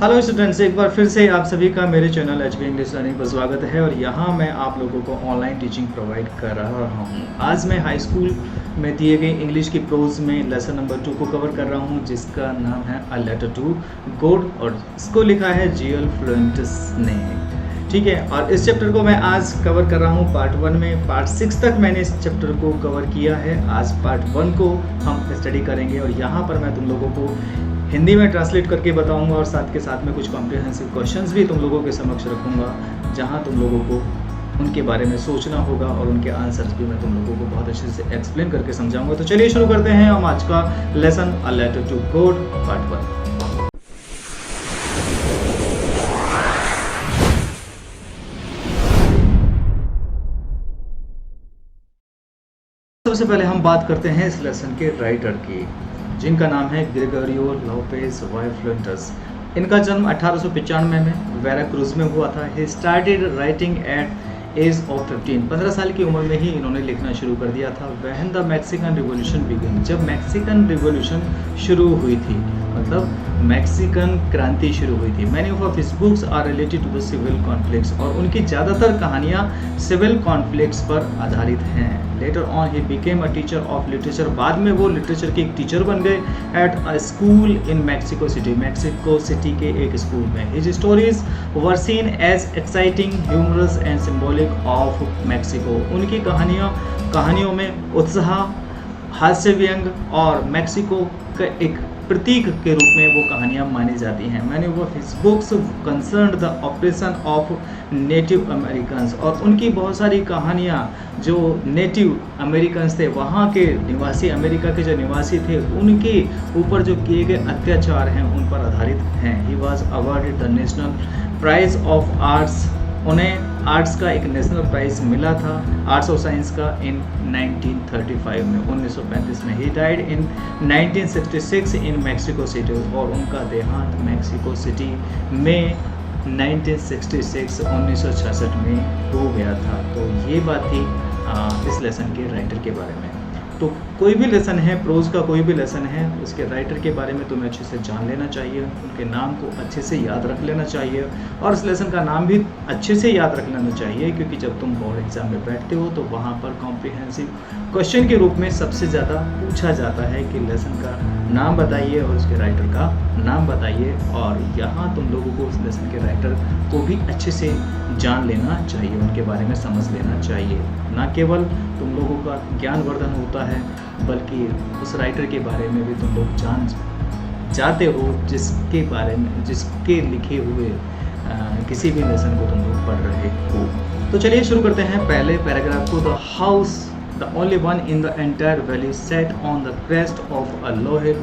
Hello students, एक बार फिर से आप सभी का मेरे channel H B English learning पर स्वागत है। और यहाँ मैं आप लोगों को ऑनलाइन टीचिंग प्रोवाइड कर रहा हूँ। आज मैं हाई स्कूल में दिए गए इंग्लिश की प्रोज में लेसन नंबर 2 को कवर कर रहा हूँ, जिसका नाम है अ लेटर टू गॉड, और इसको लिखा है जीएल फ्लुएंटस ने। ठीक है, और इस चैप्टर को मैं आज कवर कर रहा हूँ पार्ट 1 में। पार्ट 6 तक मैंने इस चैप्टर को कवर किया है। आज पार्ट 1 को हम स्टडी करेंगे और यहाँ पर मैं तुम लोगों को हिंदी में ट्रांसलेट करके बताऊंगा और साथ के साथ में कुछ कॉम्प्रिहेंसिव क्वेश्चंस भी तुम लोगों के समक्ष रखूंगा, जहां तुम लोगों को उनके बारे में सोचना होगा और उनके आंसर्स भी मैं तुम लोगों को बहुत अच्छे से एक्सप्लेन करके समझाऊंगा। तो चलिए शुरू करते हैं हम आज का lesson a letter to God part 1। सबसे पहले हम बात करते हैं इस लेसन के राइटर की, जिनका नाम है ग्रेगोरियो लोपेज वाई फ्लुएंटस। इनका जन्म 1895 में वेराक्रूज में हुआ था। He started writing at age of 15 साल की उम्र में ही इन्होंने लिखना शुरू कर दिया था। When the Mexican revolution begin, जब मैक्सिकन रिवॉल्यूशन शुरू हुई थी, मतलब मैक्सिकन क्रांति शुरू हुई थी। Many of his books are related to the civil conflicts, और उनकी ज़्यादातर कहानियाँ सिविल कॉन्फ्लिक्ट्स पर आधारित हैं। Later on he became a teacher of literature, बाद में वो लिटरेचर के एक टीचर बन गए at a school in Mexico city, Mexico city के एक स्कूल में। His stories were seen as exciting, humorous and symbolic of Mexico, उनकी कहानियों में उत्साह, हास्य व्यंग और मैक्सिको का एक प्रतीक के रूप में वो कहानियाँ मानी जाती हैं। Many of his books concerned the operation of native Americans, और उनकी बहुत सारी कहानियाँ जो नेटिव अमेरिकन्स थे, वहाँ के निवासी, अमेरिका के जो निवासी थे, उनके ऊपर जो किए गए अत्याचार हैं उन पर आधारित हैं। He was awarded the national prize of arts, उन्हें आर्ट्स का एक नेशनल प्राइज मिला था, आर्ट्स और साइंस का, इन 1935 में, 1935 में। He died in 1966 in Mexico city, और उनका देहांत मैक्सिको सिटी में 1966 में हो गया था। तो ये बात थी इस लेसन के राइटर के बारे में। तो कोई भी लेसन है, प्रोज का कोई भी लेसन है, उसके राइटर के बारे में तुम्हें अच्छे से जान लेना चाहिए, उनके नाम को अच्छे से याद रख लेना चाहिए, और इस लेसन का नाम भी अच्छे से याद रख लेना चाहिए, क्योंकि जब तुम बोर्ड एग्जाम में बैठते हो तो वहाँ पर कॉम्प्रिहेंसिव क्वेश्चन के रूप में सबसे ज़्यादा पूछा जाता है कि लेसन का नाम बताइए और उसके राइटर का नाम बताइए। और यहाँ तुम लोगों को उस लेसन के राइटर को भी अच्छे से जान लेना चाहिए, उनके बारे में समझ लेना चाहिए। ना केवल तुम लोगों का ज्ञानवर्धन होता है, बल्कि उस राइटर के बारे में भी तुम लोग जान जाते हो, जिसके बारे में, जिसके लिखे हुए किसी भी लेसन को तुम लोग पढ़ रहे हो। तो चलिए शुरू करते हैं पहले पैराग्राफ को। The house, the only one in the entire valley set on the crest of a low hill.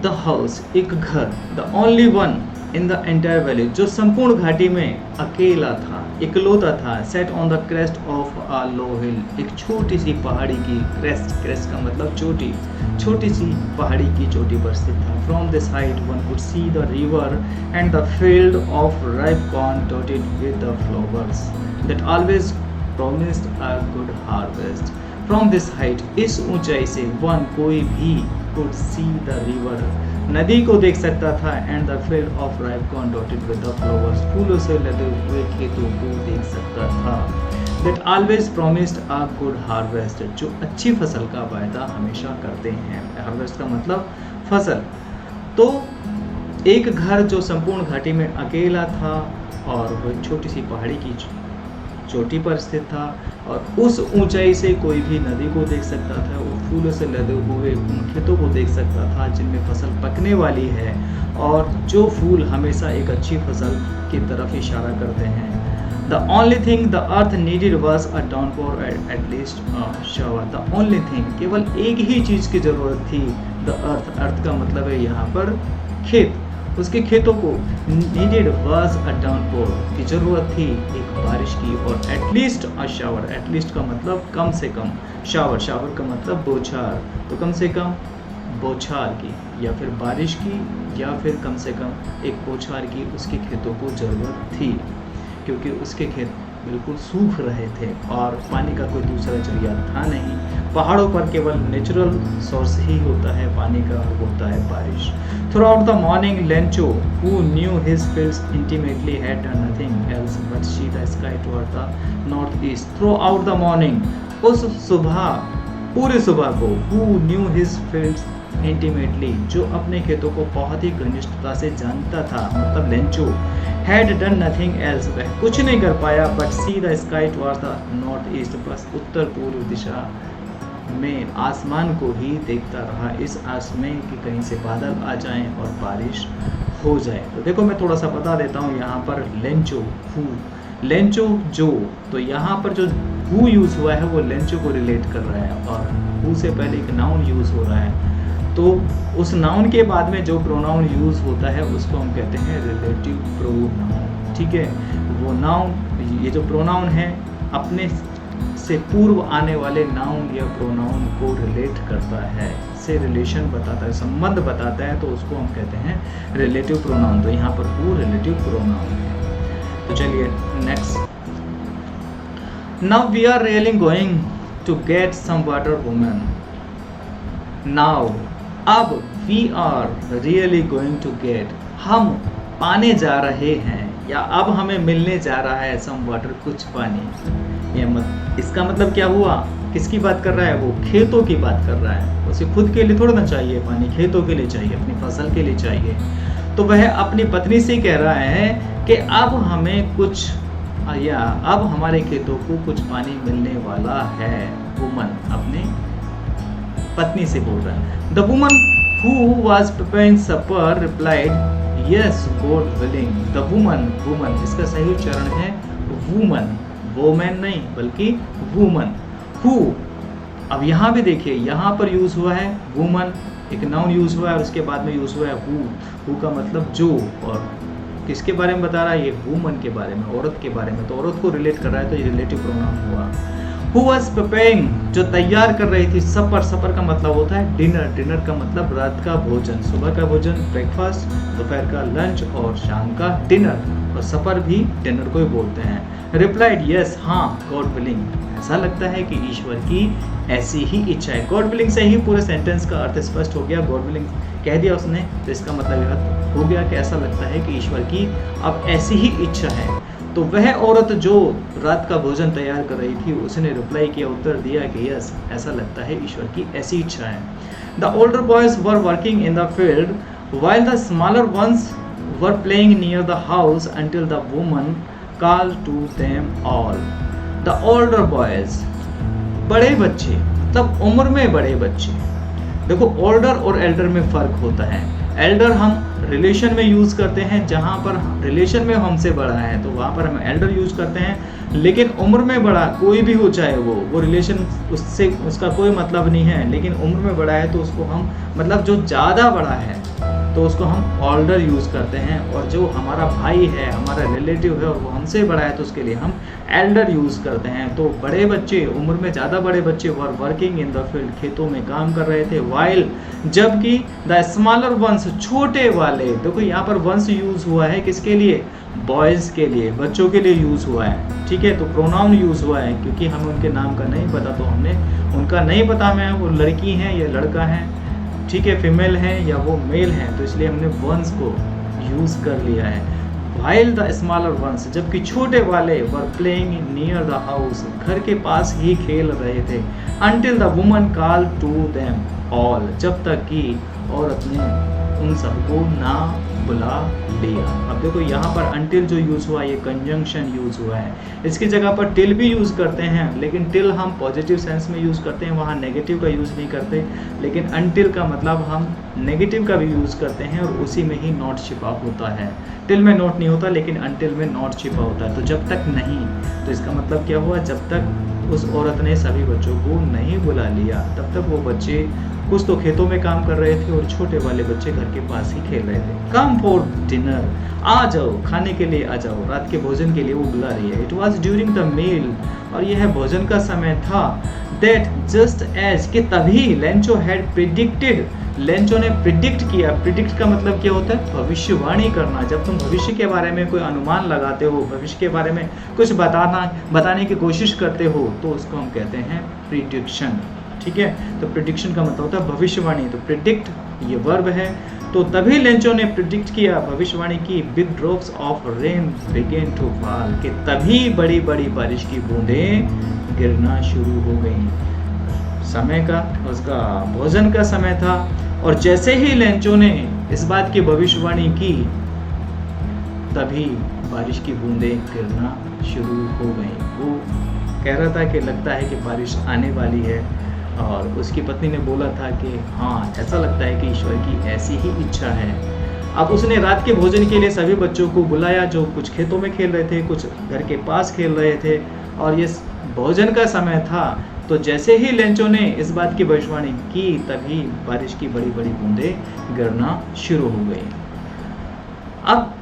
The house, एक घर, the only one in the entire valley, जो संपूर्ण घाटी में अकेला था, इकलौता था। Set on the crest of a low hill, एक छोटी सी पहाड़ी की क्रेस्ट, क्रेस्ट का मतलब चोटी, छोटी सी पहाड़ी की चोटी पर स्थित था। From this height one could see the river and the field of ripe corn dotted with the flowers that always promised a good harvest. From this height, इस ऊंचाई से, वन कोई भी, कुड सी द रिवर, नदी को देख सकता था, and the field of ripe corn dotted with the flowers, फूलों से लदे हुए खेतों को देख सकता था। That always promised a good harvest, जो अच्छी फसल का वायदा हमेशा करते हैं। हार्वेस्ट का मतलब फसल। तो एक घर जो संपूर्ण घाटी में अकेला था और वो छोटी सी पहाड़ी की चोटी पर स्थित था, और उस ऊंचाई से कोई भी नदी को देख सकता था, वो फूलों से लदे हुए उन खेतों को देख सकता था जिनमें फसल पकने वाली है, और जो फूल हमेशा एक अच्छी फसल की तरफ इशारा करते हैं। The only thing the earth needed was a downpour at least shower. The only thing, केवल एक ही चीज़ की ज़रूरत थी। द अर्थ, अर्थ का मतलब है यहाँ पर खेत, उसके खेतों को नीडेड वाज अ डाउनपोर, की ज़रूरत थी एक बारिश की, और एटलीस्ट अ शावर, एटलीस्ट का मतलब कम से कम, शावर, शावर का मतलब बौछार, तो कम से कम बौछार की, या फिर बारिश की, या फिर कम से कम एक बौछार की उसके खेतों को ज़रूरत थी, क्योंकि उसके खेत बिल्कुल सूख रहे थे और पानी का कोई दूसरा जरिया था नहीं। पहाड़ों पर केवल नेचुरल सोर्स ही होता है पानी का, होता है बारिश। Through out the morning Lencho who knew his fields intimately had done nothing else but see the sky toward the north east. Through out the morning, उस सुबह, पूरी सुबह को, who knew his fields intimately, जो अपने खेतों को बहुत ही घनिष्ठता से जानता था, मतलब Lencho, had done nothing else, वह कुछ नहीं कर पाया, but see the sky toward the north east, बस उत्तर पूर्व दिशा में आसमान को ही देखता रहा, इस आस में कि कहीं से बादल आ जाएं और बारिश हो जाए। तो देखो मैं थोड़ा सा बता देता हूँ, यहाँ पर लेंचो, हु, लेंचो जो, तो यहाँ पर जो हु यूज़ हुआ है वो लेंचो को रिलेट कर रहा है, और हु से पहले एक नाउन यूज़ हो रहा है, तो उस नाउन के बाद में जो प्रोनाउन यूज़ होता है उसको हम कहते हैं रिलेटिव प्रोनाउन। ठीक है, वो नाउन, ये जो प्रोनाउन है अपने से पूर्व आने वाले नाउन या प्रोनाउन को रिलेट करता है, से रिलेशन बताता है, संबंध बताता है, तो उसको हम कहते हैं रिलेटिव प्रोनाउन। तो यहाँ पर हु रिलेटिव प्रोनाउन है। तो चलिए next, now we are really going to get some water woman. Now, अब, we are really going to get, हम पाने जा रहे हैं, या अब हमें मिलने जा रहा है सम वाटर, कुछ पानी। इसका मतलब क्या हुआ, किसकी बात कर रहा है वो, खेतों की बात कर रहा है। उसे खुद के लिए थोड़ा ना चाहिए पानी, खेतों के लिए चाहिए, अपनी फसल के लिए चाहिए। तो वह अपनी पत्नी से कह रहा है कि अब हमें कुछ, या अब हमारे खेतों को कुछ पानी मिलने वाला है। वुमन अपने पत्नी से बोल रहा है। The woman who was preparing supper replied yes God willing. The woman, woman इसका सही उच्चारण है वुमन, वोमैन नहीं बल्कि वुमन। हु, अब यहाँ भी देखिए, यहाँ पर यूज हुआ है वुमन, एक नाउन यूज हुआ है और उसके बाद में यूज हुआ है हु का मतलब जो, और किसके बारे में बता रहा है, ये वुमन के बारे में, औरत के बारे में, तो औरत को रिलेट कर रहा है, तो ये रिलेटिव प्रोनाउन हुआ। Who was preparing, जो तैयार कर रही थी सपर, सपर का मतलब होता है डिनर, डिनर का मतलब रात का भोजन, सुबह का भोजन ब्रेकफास्ट, दोपहर का लंच और शाम का डिनर, और सपर भी डिनर को ही बोलते हैं। रिप्लाइड यस, हाँ, गॉड विलिंग, ऐसा लगता है कि ईश्वर की ऐसी ही इच्छा है। गॉड विलिंग से ही पूरे सेंटेंस का अर्थ स्पष्ट हो गया, गॉड विलिंग कह दिया उसने, तो इसका मतलब यह हो गया कि ऐसा लगता है कि ईश्वर की अब ऐसी ही इच्छा है। तो वह औरत जो रात का भोजन तैयार कर रही थी, उसने रिप्लाई किया, उत्तर दिया कि यस, ऐसा लगता है ईश्वर की ऐसी इच्छा है। The older boys were working in the field while the smaller ones were playing near the house until the woman called to them all. The older boys, बड़े बच्चे, मतलब उम्र में बड़े बच्चे। देखो ओल्डर और एल्डर में फ़र्क होता है। एल्डर हम रिलेशन में यूज़ करते हैं, जहाँ पर रिलेशन में हमसे बड़ा है तो वहाँ पर हम एल्डर यूज़ करते हैं। लेकिन उम्र में बड़ा कोई भी हो, चाहे वो रिलेशन उससे, उसका कोई मतलब नहीं है, लेकिन उम्र में बड़ा है तो उसको हम, मतलब जो ज़्यादा बड़ा है तो उसको हम ओल्डर यूज़ करते हैं, और जो हमारा भाई है, हमारा रिलेटिव है और वो हमसे बड़ा है तो उसके लिए हम एल्डर यूज़ करते हैं। तो बड़े बच्चे, उम्र में ज़्यादा बड़े बच्चे वर वर्किंग इन द फील्ड, खेतों में काम कर रहे थे। वाइल, जबकि द स्मॉलर वंस, छोटे वाले, देखो यहाँ पर वंस यूज़ हुआ है किसके लिए, बॉयज़ के लिए, बच्चों के लिए यूज़ हुआ है। ठीक है, तो प्रोनाउन यूज़ हुआ है क्योंकि हमें उनके नाम का नहीं पता, तो हमने उनका नहीं पता हमें वो लड़की हैं या लड़का है, ठीक है, फीमेल है या वो मेल है, तो इसलिए हमने वंस को यूज़ कर लिया है। वाइल द स्मॉलर वंस, जबकि छोटे वाले were playing near the house, घर के पास ही खेल रहे थे। Until the woman call to them all, जब तक कि औरत ने उन सबको ना बुला लिया। अब देखो यहाँ पर अंटिल जो यूज़ हुआ ये कंजंक्शन यूज़ हुआ है, इसकी जगह पर टिल भी यूज़ करते हैं, लेकिन टिल हम पॉजिटिव सेंस में यूज़ करते हैं, वहाँ नेगेटिव का यूज़ नहीं करते। लेकिन अंटिल का मतलब हम नेगेटिव का भी यूज़ करते हैं और उसी में ही नॉट छिपा होता है। टिल में नॉट नहीं होता लेकिन अंटिल में नॉट छिपा होता है। तो जब तक नहीं, तो इसका मतलब क्या हुआ, जब तक उस औरत ने सभी बच्चों को नहीं बुला लिया तब तक वो बच्चे कुछ तो खेतों में काम कर रहे थे और छोटे वाले बच्चे घर के पास ही खेल रहे थे। कम फॉर डिनर, आ जाओ, खाने के लिए आ जाओ, रात के भोजन के लिए वो बुला रही है। It was during the meal, और यह भोजन का समय था। दैट जस्ट एज, कि तभी लेंचो हैड प्रिडिक्टेड, लेंचो ने प्रिडिक्ट किया। प्रिडिक्ट का मतलब क्या होता है? भविष्यवाणी करना। जब तुम भविष्य के बारे में कोई अनुमान लगाते हो, भविष्य के बारे में कुछ बताने की कोशिश करते हो, तो उसको हम कहते हैं प्रिडिक्शन। ठीक है, तो प्रिडिक्शन का मतलब होता है भविष्यवाणी। तो प्रिडिक्ट ये वर्ब है। तो तभी लेंचो ने प्रिडिक्ट किया, भविष्यवाणी की, big drops of rain began to fall, कि तभी बड़ी बड़ी बारिश की बूंदें गिरना शुरू हो गई। समय का, उसका भोजन का समय था, और जैसे ही लेंचो ने इस बात की भविष्यवाणी की, तभी बारिश की बूंदें गिरना शुरू हो गई। वो कह रहा था कि लगता है कि बारिश आने वाली है, और उसकी पत्नी ने बोला था कि हाँ, ऐसा लगता है कि ईश्वर की ऐसी ही इच्छा है। अब उसने रात के भोजन के लिए सभी बच्चों को बुलाया, जो कुछ खेतों में खेल रहे थे, कुछ घर के पास खेल रहे थे, और ये भोजन का समय था। तो जैसे ही लेंचो ने इस बात की भविष्यवाणी की, तभी बारिश की बड़ी बड़ी बूंदें गिरना शुरू हो गई। अब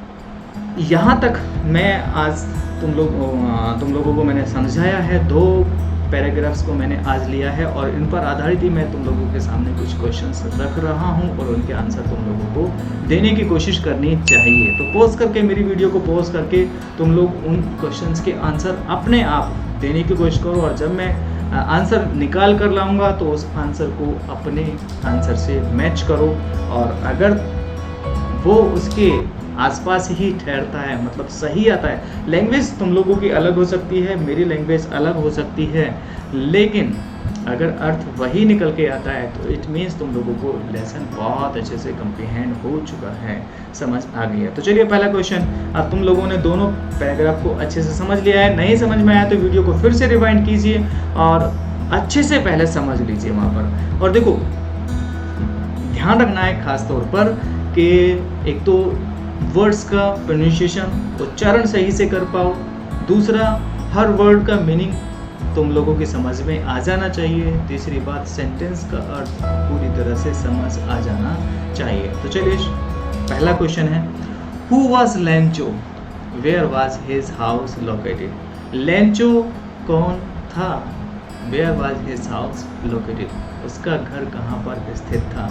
यहाँ तक मैं आज तुम लोगों को मैंने समझाया है। 2 पैराग्राफ्स को मैंने आज लिया है, और इन पर आधारित ही मैं तुम लोगों के सामने कुछ क्वेश्चंस रख रहा हूं, और उनके आंसर तुम लोगों को देने की कोशिश करनी चाहिए। तो पॉज करके, मेरी वीडियो को पॉज करके तुम लोग उन क्वेश्चंस के आंसर अपने आप देने की कोशिश करो, और जब मैं आंसर निकाल कर लाऊंगा तो उस आंसर को अपने आंसर से मैच करो, और अगर वो उसके आसपास ही ठहरता है, मतलब सही आता है। लैंग्वेज तुम लोगों की अलग हो सकती है, मेरी लैंग्वेज अलग हो सकती है, लेकिन अगर अर्थ वही निकल के आता है तो इट मीन्स तुम लोगों को लेसन बहुत अच्छे से कम्प्रीहेंड हो चुका है, समझ आ गई है। तो चलिए, पहला क्वेश्चन। अब तुम लोगों ने दोनों पैराग्राफ को अच्छे से समझ लिया है। नहीं समझ में आया तो वीडियो को फिर से रिवाइंड कीजिए और अच्छे से पहले समझ लीजिए वहाँ पर। और देखो, ध्यान रखना है खास तौर पर कि एक तो वर्ड्स का प्रोनाउंसिएशन, उच्चारण सही से कर पाओ। दूसरा, हर वर्ड का मीनिंग तुम लोगों की समझ में आ जाना चाहिए। तीसरी बात, सेंटेंस का अर्थ पूरी तरह से समझ आ जाना चाहिए। तो चलिए, पहला क्वेश्चन है, who was Lencho, where was his house located. Lencho कौन था? Where was his house located, उसका घर कहाँ पर स्थित था?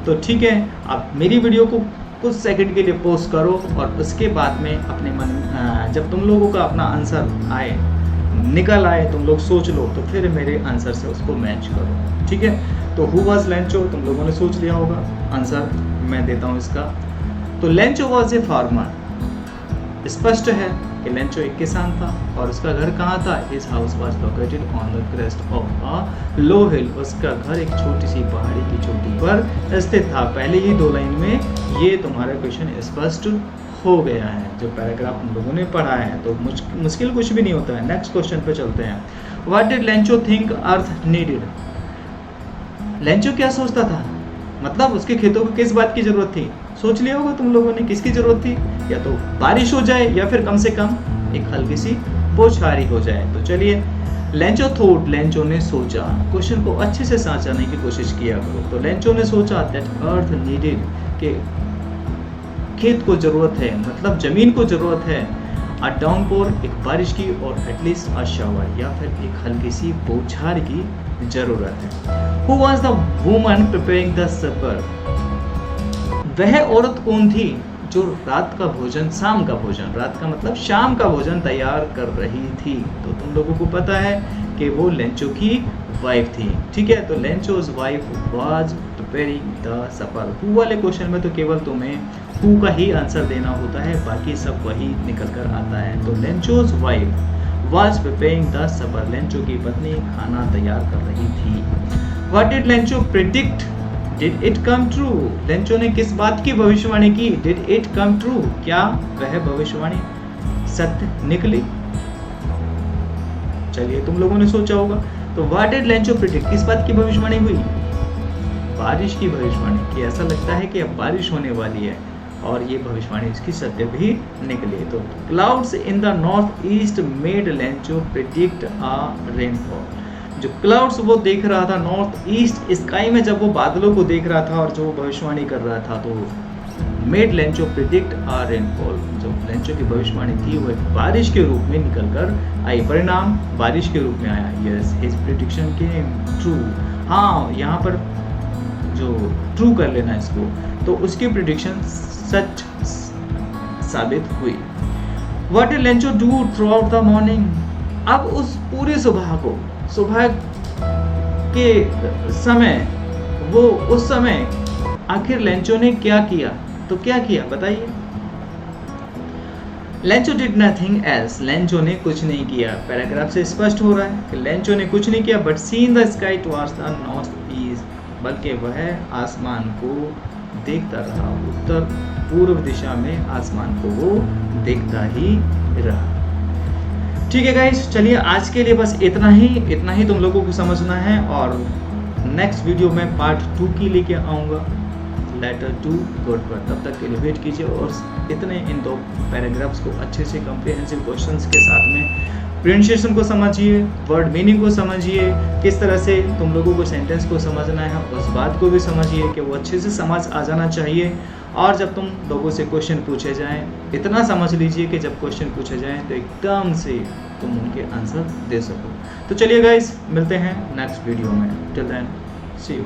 तो ठीक है, आप मेरी वीडियो को कुछ सेकंड के लिए पॉज करो, और उसके बाद में अपने मन, जब तुम लोगों का अपना आंसर आए, निकल आए, तुम लोग सोच लो, तो फिर मेरे आंसर से उसको मैच करो। ठीक है, तो हु वाज लेंचो तुम लोगों ने सोच लिया होगा। आंसर मैं देता हूँ इसका। तो लेंचो वाज ए फार्मर, स्पष्ट है कि लेंचो एक किसान था, और उसका घर कहाँ था? His house was located on the crest of a low hill, उसका घर एक छोटी सी पहाड़ी की चोटी पर स्थित था। पहले ही 2 लाइन में ये तुम्हारा क्वेश्चन स्पष्ट हो गया है, जो पैराग्राफ तुम लोगों ने पढ़ा है। तो मुश्किल कुछ भी नहीं होता है। नेक्स्ट क्वेश्चन पे चलते हैं। What did Lencho think earth needed. Lencho क्या सोचता था? मतलब उसके खेतों को किस बात की जरूरत थी? सोच लिया होगा तुम लोगों ने, किसकी जरूरत थी? या तो बारिश हो जाए, या फिर कम से कम एक हल्की सी बौछारी हो जाए। तो चलिए, लेंचो थॉट, लेंचो ने सोचा। क्वेश्चन को अच्छे से समझने की कोशिश किया करो। तो लेंचो ने सोचा दैट अर्थ नीडेड, के खेत को जरूरत है, मतलब जमीन को जरूरत है, अ डाउनपोर, एक बारिश की, और एटलीस्ट अ शावर, या फिर एक हल्की सी बौछार की जरूरत है। Who was the woman preparing the supper, वह औरत कौन थी जो रात का भोजन, शाम का भोजन, रात का मतलब शाम का भोजन तैयार कर रही थी? तो तुम लोगों को पता है कि वो लेंचो की वाइफ थी। ठीक है, तो Lencho's wife was preparing the supper. Who वाले क्वेश्चन में तो केवल तुम्हें हु का ही आंसर देना होता है, बाकी सब वही निकल कर आता है। तो Lencho's wife was preparing the supper, Lencho की पत्नी खाना तैयार कर रही थी। What did Lencho predict, did it come true, Lencho ने किस बात की भविष्यवाणी की? डिड इट कम ट्रू, क्या वह भविष्यवाणी सत्य निकली? चलिए, तुम लोगों ने सोचा होगा। तो व्हाट डिड लेंचो प्रेडिक्ट, किस बात की भविष्यवाणी हुई? बारिश की भविष्यवाणी की। ऐसा लगता है कि अब बारिश होने वाली है, और ये भविष्यवाणी इसकी सत्य भी निकली। तो clouds in the north east made Lencho predict a rainfall, जो क्लाउड्स वो देख रहा था नॉर्थ ईस्ट स्काई में, जब वो बादलों को देख रहा था और जो भविष्यवाणी कर रहा था, तो मेड लेंचो प्रिडिक्ट अ रेनफॉल, जो लेंचो की भविष्यवाणी थी वो एक बारिश के रूप में निकल कर आई, परिणाम बारिश के रूप में आया। यस, हिज प्रिडिक्शन केम ट्रू। हाँ, यहाँ पर जो ट्रू कर लेना इसको, तो उसकी प्रिडिक्शन सच साबित हुई। What did Lencho do throughout the morning? अब उस पूरी सुबह के समय, वो उस समय आखिर लेंचो ने क्या किया? तो क्या किया बताइए? Lencho did nothing else, Lencho ने कुछ नहीं किया। पैराग्राफ से स्पष्ट हो रहा है कि लेंचो ने कुछ नहीं किया, but seen the sky towards the north east, बल्कि वह आसमान को देखता रहा, उत्तर पूर्व दिशा में आसमान को वो देखता ही रहा। ठीक है गाइस, चलिए आज के लिए बस इतना ही तुम लोगों को समझना है, और नेक्स्ट वीडियो में पार्ट 2 की लेके आऊँगा, लेटर टू गॉड पर। तब तक के लिए वेट कीजिए, और इन 2 पैराग्राफ्स को अच्छे से कॉम्प्रिहेंसिव क्वेश्चंस के साथ में प्रोनाउंसिएशन को समझिए, वर्ड मीनिंग को समझिए, किस तरह से तुम लोगों को सेंटेंस को समझना है, उस बात को भी समझिए कि वो अच्छे से समझ आ जाना चाहिए। और जब तुम लोगों से क्वेश्चन पूछे जाएं, इतना समझ लीजिए कि जब क्वेश्चन पूछे जाएं तो एकदम से तुम उनके आंसर दे सको। तो चलिए गाइस, मिलते हैं नेक्स्ट वीडियो में। Till then see you.